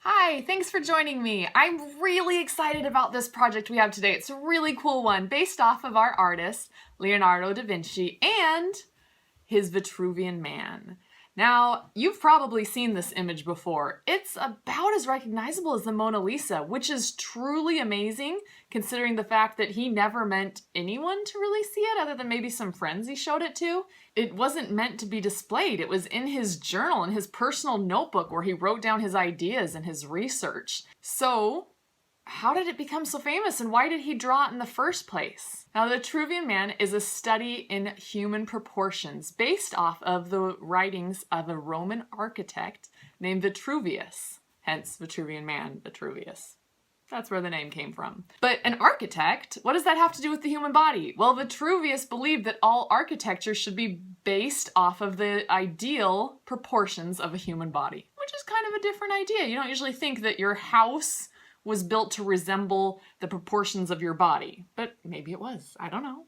Hi, thanks for joining me. I'm really excited about this project we have today. It's a really cool one based off of our artist, Leonardo da Vinci, and his Vitruvian Man. Now, you've probably seen this image before. It's about as recognizable as the Mona Lisa, which is truly amazing considering the fact that he never meant anyone to really see it other than maybe some friends he showed it to. It wasn't meant to be displayed. It was in his journal, in his personal notebook where he wrote down his ideas and his research. So, how did it become so famous and why did he draw it in the first place? Now, the Vitruvian Man is a study in human proportions based off of the writings of a Roman architect named Vitruvius, hence Vitruvian Man, Vitruvius. That's where the name came from. But an architect, what does that have to do with the human body? Well, Vitruvius believed that all architecture should be based off of the ideal proportions of a human body, which is kind of a different idea. You don't usually think that your house was built to resemble the proportions of your body, but maybe it was, I don't know.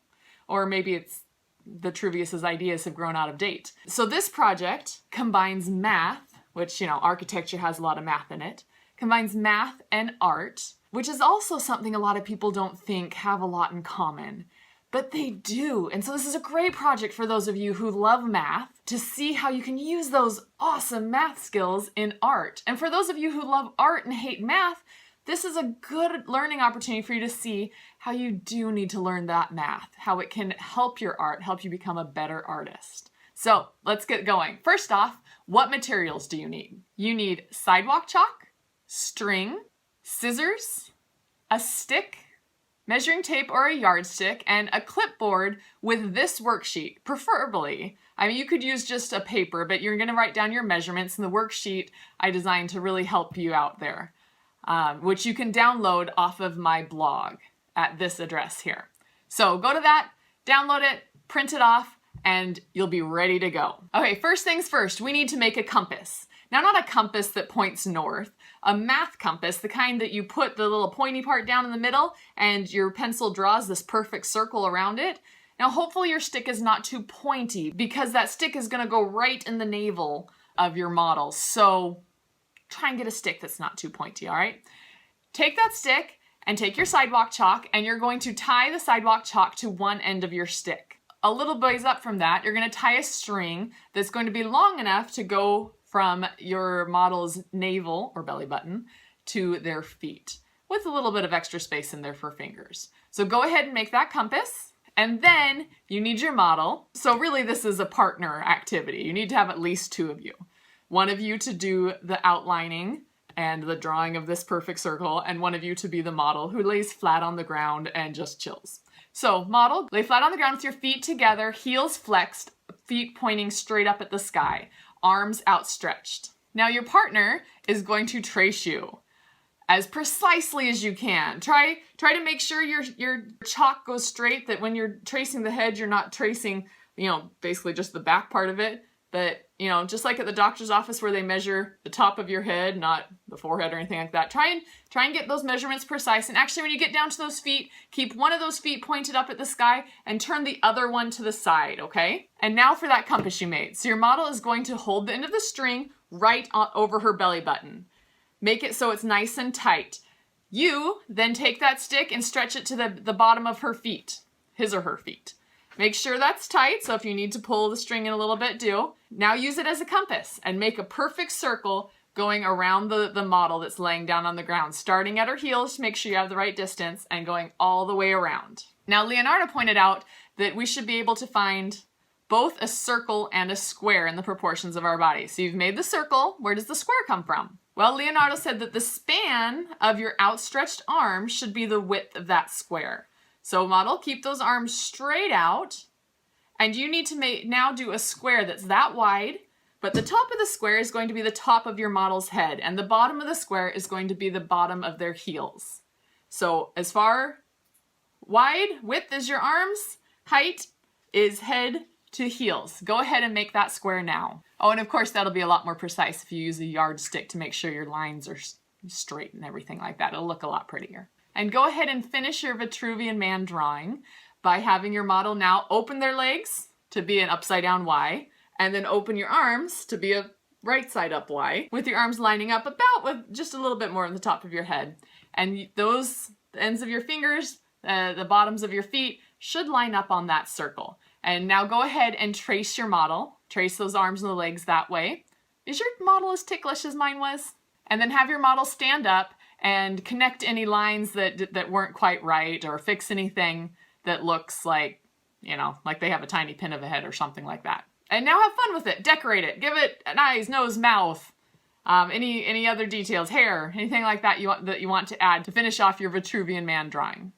Or maybe it's Vitruvius's ideas have grown out of date. So this project combines math, which, architecture has a lot of math in it, combines math and art, which is also something a lot of people don't think have a lot in common, but they do. And so this is a great project for those of you who love math to see how you can use those awesome math skills in art. And for those of you who love art and hate math, this is a good learning opportunity for you to see how you do need to learn that math, how it can help your art, help you become a better artist. So let's get going. First off, what materials do you need? You need sidewalk chalk, string, scissors, a stick, measuring tape or a yardstick, and a clipboard with this worksheet, preferably. You could use just a paper, but you're gonna write down your measurements, and the worksheet I designed to really help you out there. Which you can download off of my blog at this address here. So go to that, download it, print it off, and you'll be ready to go. Okay, first things first, we need to make a compass. Now, not a compass that points north, a math compass, the kind that you put the little pointy part down in the middle and your pencil draws this perfect circle around it. Now, hopefully your stick is not too pointy because that stick is gonna go right in the navel of your model. So try and get a stick that's not too pointy, all right? Take that stick and take your sidewalk chalk and you're going to tie the sidewalk chalk to one end of your stick. A little ways up from that, you're gonna tie a string that's going to be long enough to go from your model's navel or belly button to their feet with a little bit of extra space in there for fingers. So go ahead and make that compass. And then you need your model. So really this is a partner activity. You need to have at least two of you. One of you to do the outlining and the drawing of this perfect circle, and one of you to be the model who lays flat on the ground and just chills. So model, lay flat on the ground with your feet together, heels flexed, feet pointing straight up at the sky, arms outstretched. Now your partner is going to trace you as precisely as you can. Try to make sure your chalk goes straight, that when you're tracing the head, you're not tracing, basically just the back part of it. But, just like at the doctor's office where they measure the top of your head, not the forehead or anything like that, try and get those measurements precise. And actually, when you get down to those feet, keep one of those feet pointed up at the sky and turn the other one to the side, okay? And now for that compass you made. So your model is going to hold the end of the string right over her belly button. Make it so it's nice and tight. You then take that stick and stretch it to the bottom of her feet, his or her feet. Make sure that's tight, so if you need to pull the string in a little bit, do. Now use it as a compass and make a perfect circle going around the model that's laying down on the ground, starting at her heels to make sure you have the right distance and going all the way around. Now, Leonardo pointed out that we should be able to find both a circle and a square in the proportions of our body. So you've made the circle. Where does the square come from? Well, Leonardo said that the span of your outstretched arm should be the width of that square. So model, keep those arms straight out, and you need to now do a square that's that wide, but the top of the square is going to be the top of your model's head, and the bottom of the square is going to be the bottom of their heels. So as far wide width as your arms, height is head to heels. Go ahead and make that square now. Oh, and of course that'll be a lot more precise if you use a yardstick to make sure your lines are straight and everything like that. It'll look a lot prettier. And go ahead and finish your Vitruvian Man drawing by having your model now open their legs to be an upside down Y, and then open your arms to be a right side up Y, with your arms lining up about with just a little bit more on the top of your head. And those ends of your fingers, the bottoms of your feet should line up on that circle. And now go ahead and trace your model. Trace those arms and the legs that way. Is your model as ticklish as mine was? And then have your model stand up and connect any lines that weren't quite right, or fix anything that looks like, you know, like they have a tiny pin of a head or something like that. And now have fun with it. Decorate it. Give it an eyes, nose, mouth. Any other details, hair, anything like that you want to add to finish off your Vitruvian Man drawing,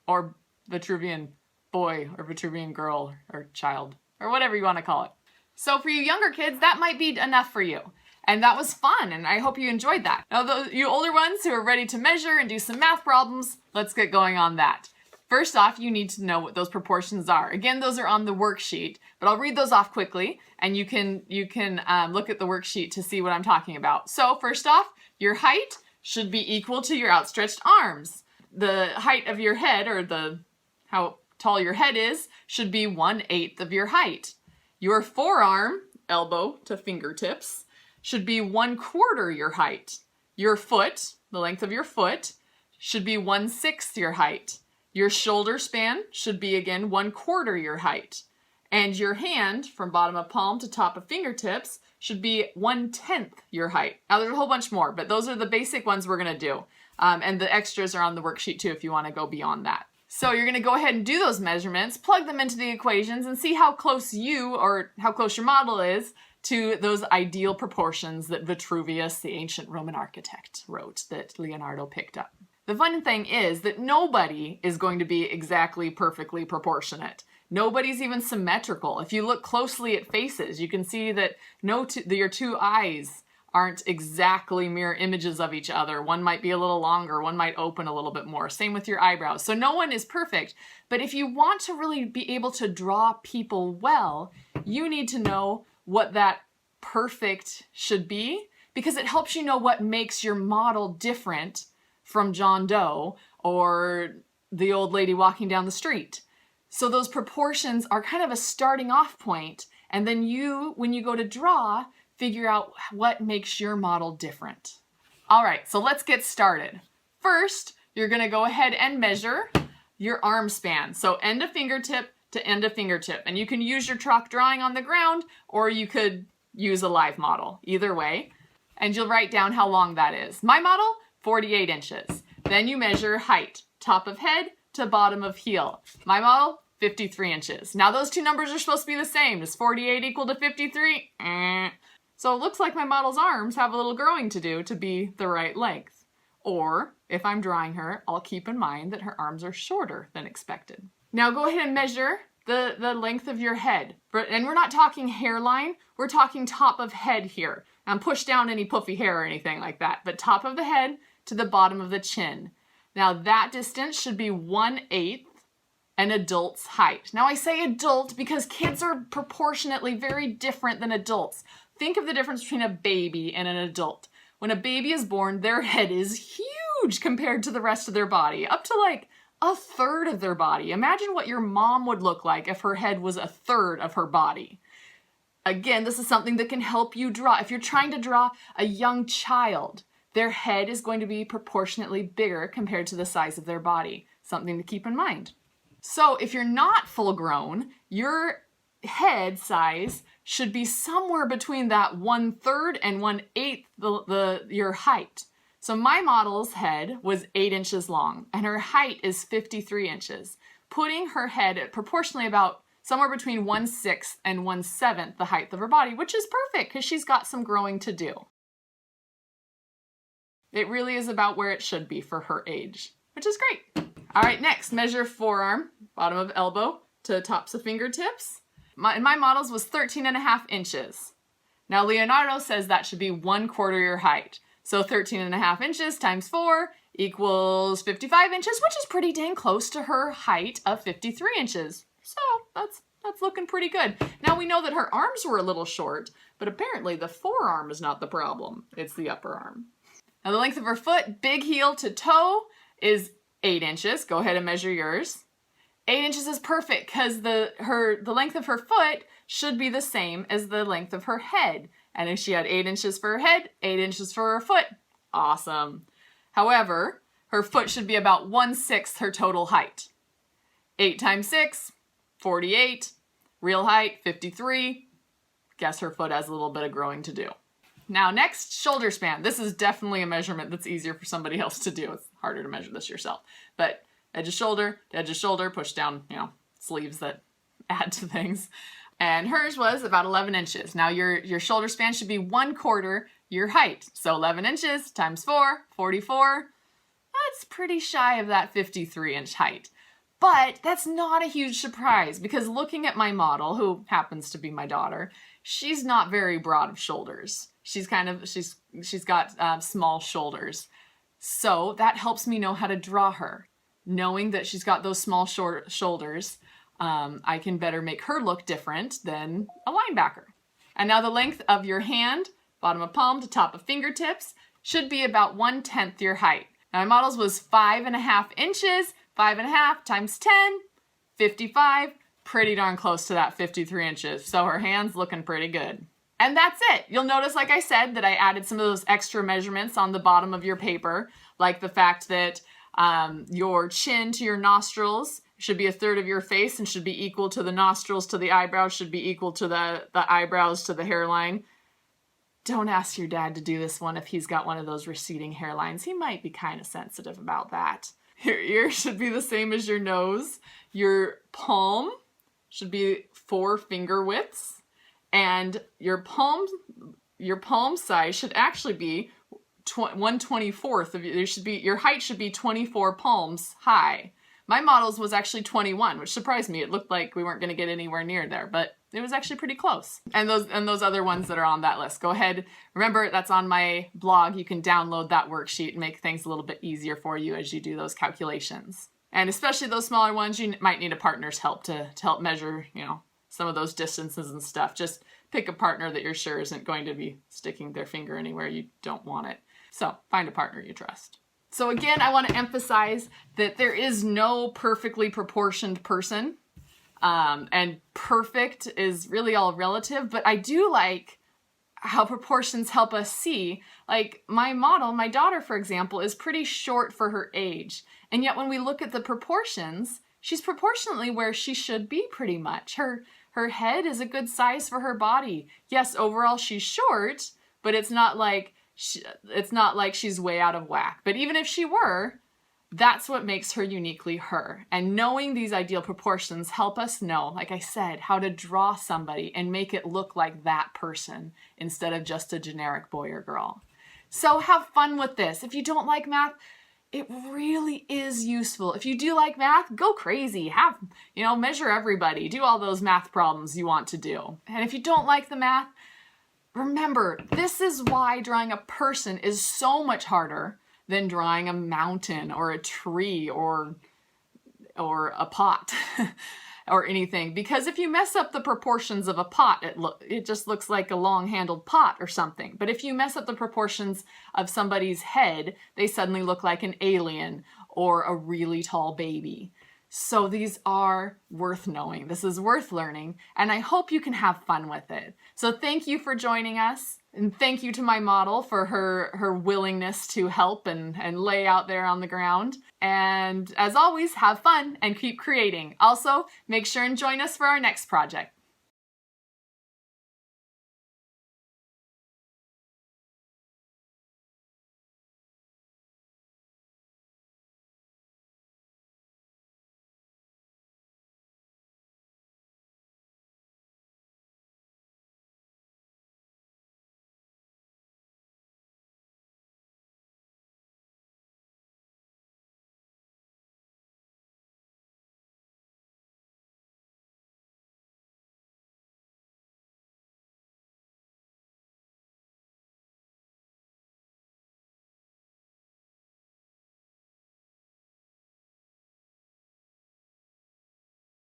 or Vitruvian boy, or Vitruvian girl, or child, or whatever you want to call it. So for you younger kids, that might be enough for you. And that was fun, and I hope you enjoyed that. Now, you older ones who are ready to measure and do some math problems, let's get going on that. First off, you need to know what those proportions are. Again, those are on the worksheet, but I'll read those off quickly, and you can look at the worksheet to see what I'm talking about. So first off, your height should be equal to your outstretched arms. The height of your head, or how tall your head is, should be 1/8 of your height. Your forearm, elbow to fingertips, should be 1/4 your height. Your foot, the length of your foot, should be 1/6 your height. Your shoulder span should be, again, 1/4 your height. And your hand, from bottom of palm to top of fingertips, should be 1/10 your height. Now, there's a whole bunch more, but those are the basic ones we're going to do. And the extras are on the worksheet, too, if you want to go beyond that. So you're going to go ahead and do those measurements, plug them into the equations, and see how close how close your model is to those ideal proportions that Vitruvius, the ancient Roman architect, wrote, that Leonardo picked up. The fun thing is that nobody is going to be exactly perfectly proportionate. Nobody's even symmetrical. If you look closely at faces, you can see that your two eyes aren't exactly mirror images of each other. One might be a little longer, one might open a little bit more. Same with your eyebrows. So no one is perfect. But if you want to really be able to draw people well, you need to know what that perfect should be, because it helps you know what makes your model different from John Doe or the old lady walking down the street. So those proportions are kind of a starting off point, and then when you go to draw, figure out what makes your model different. All right, so let's get started. First, you're going to go ahead and measure your arm span. So end of fingertip to end of fingertip. And you can use your chalk drawing on the ground, or you could use a live model. Either way. And you'll write down how long that is. My model, 48 inches. Then you measure height, top of head to bottom of heel. My model, 53 inches. Now those two numbers are supposed to be the same. Does 48 equal to 53? So it looks like my model's arms have a little growing to do to be the right length. Or, if I'm drawing her, I'll keep in mind that her arms are shorter than expected. Now go ahead and measure the length of your head. And we're not talking hairline, we're talking top of head here. And push down any puffy hair or anything like that. But top of the head to the bottom of the chin. Now that distance should be 1/8 an adult's height. Now I say adult because kids are proportionately very different than adults. Think of the difference between a baby and an adult. When a baby is born, their head is huge compared to the rest of their body, up to like 1/3 of their body. Imagine what your mom would look like if her head was 1/3 of her body. Again, this is something that can help you draw. If you're trying to draw a young child, their head is going to be proportionately bigger compared to the size of their body. Something to keep in mind. So if you're not full grown, your head size should be somewhere between that 1/3 and 1/8 your height. So my model's head was 8 inches long and her height is 53 inches, putting her head at proportionally about somewhere between 1/6 and 1/7 the height of her body, which is perfect because she's got some growing to do. It really is about where it should be for her age, which is great. All right, next, measure forearm, bottom of elbow to tops of fingertips. My model's was 13.5 inches. Now Leonardo says that should be 1/4 your height. So 13.5 inches times 4 equals 55 inches, which is pretty dang close to her height of 53 inches. So that's looking pretty good. Now we know that her arms were a little short, but apparently the forearm is not the problem. It's the upper arm. Now the length of her foot, big heel to toe, is 8 inches. Go ahead and measure yours. 8 inches is perfect because the length of her foot should be the same as the length of her head. And if she had 8 inches for her head, 8 inches for her foot. Awesome. However, her foot should be about 1/6 her total height. 8 times 6, 48. Real height, 53. Guess her foot has a little bit of growing to do. Now next, shoulder span. This is definitely a measurement that's easier for somebody else to do. It's harder to measure this yourself. But edge of shoulder to edge of shoulder, push down, sleeves that add to things. And hers was about 11 inches. Now your shoulder span should be 1/4 your height. So 11 inches times 4, 44. That's pretty shy of that 53-inch height. But that's not a huge surprise because looking at my model, who happens to be my daughter, she's not very broad of shoulders. She's got small shoulders. So that helps me know how to draw her. Knowing that she's got those small short shoulders, I can better make her look different than a linebacker. And now the length of your hand, bottom of palm to top of fingertips, should be about 1/10 your height. Now my model's was 5.5 inches, 5.5 times 10, 55, pretty darn close to that 53 inches. So her hand's looking pretty good. And that's it. You'll notice, like I said, that I added some of those extra measurements on the bottom of your paper, like the fact that your chin to your nostrils should be 1/3 of your face and should be equal to the nostrils to the eyebrows, should be equal to the eyebrows to the hairline. Don't ask your dad to do this one if he's got one of those receding hairlines. He might be kind of sensitive about that. Your ear should be the same as your nose. Your palm should be 4 finger widths. And your palm size should actually be 1/24 of your height should be 24 palms high. My model's was actually 21, which surprised me. It looked like we weren't going to get anywhere near there, but it was actually pretty close. And those other ones that are on that list, go ahead. Remember, that's on my blog. You can download that worksheet and make things a little bit easier for you as you do those calculations. And especially those smaller ones, you might need a partner's help to help measure, some of those distances and stuff. Just pick a partner that you're sure isn't going to be sticking their finger anywhere you don't want it. So find a partner you trust. So again, I want to emphasize that there is no perfectly proportioned person. And perfect is really all relative, but I do like how proportions help us see. Like my model, my daughter, for example, is pretty short for her age. And yet when we look at the proportions, she's proportionately where she should be pretty much. Her head is a good size for her body. Yes, overall she's short, but it's not like she's way out of whack. But even if she were, that's what makes her uniquely her. And knowing these ideal proportions help us know, like I said, how to draw somebody and make it look like that person instead of just a generic boy or girl. So have fun with this. If you don't like math, it really is useful. If you do like math, go crazy. Measure everybody. Do all those math problems you want to do. And if you don't like the math, remember, this is why drawing a person is so much harder than drawing a mountain or a tree or a pot or anything. Because if you mess up the proportions of a pot, it just looks like a long-handled pot or something. But if you mess up the proportions of somebody's head, they suddenly look like an alien or a really tall baby. So these are worth knowing. This is worth learning, and I hope you can have fun with it. So thank you for joining us, and thank you to my model for her willingness to help and lay out there on the ground. And as always, have fun and keep creating. Also, make sure and join us for our next project.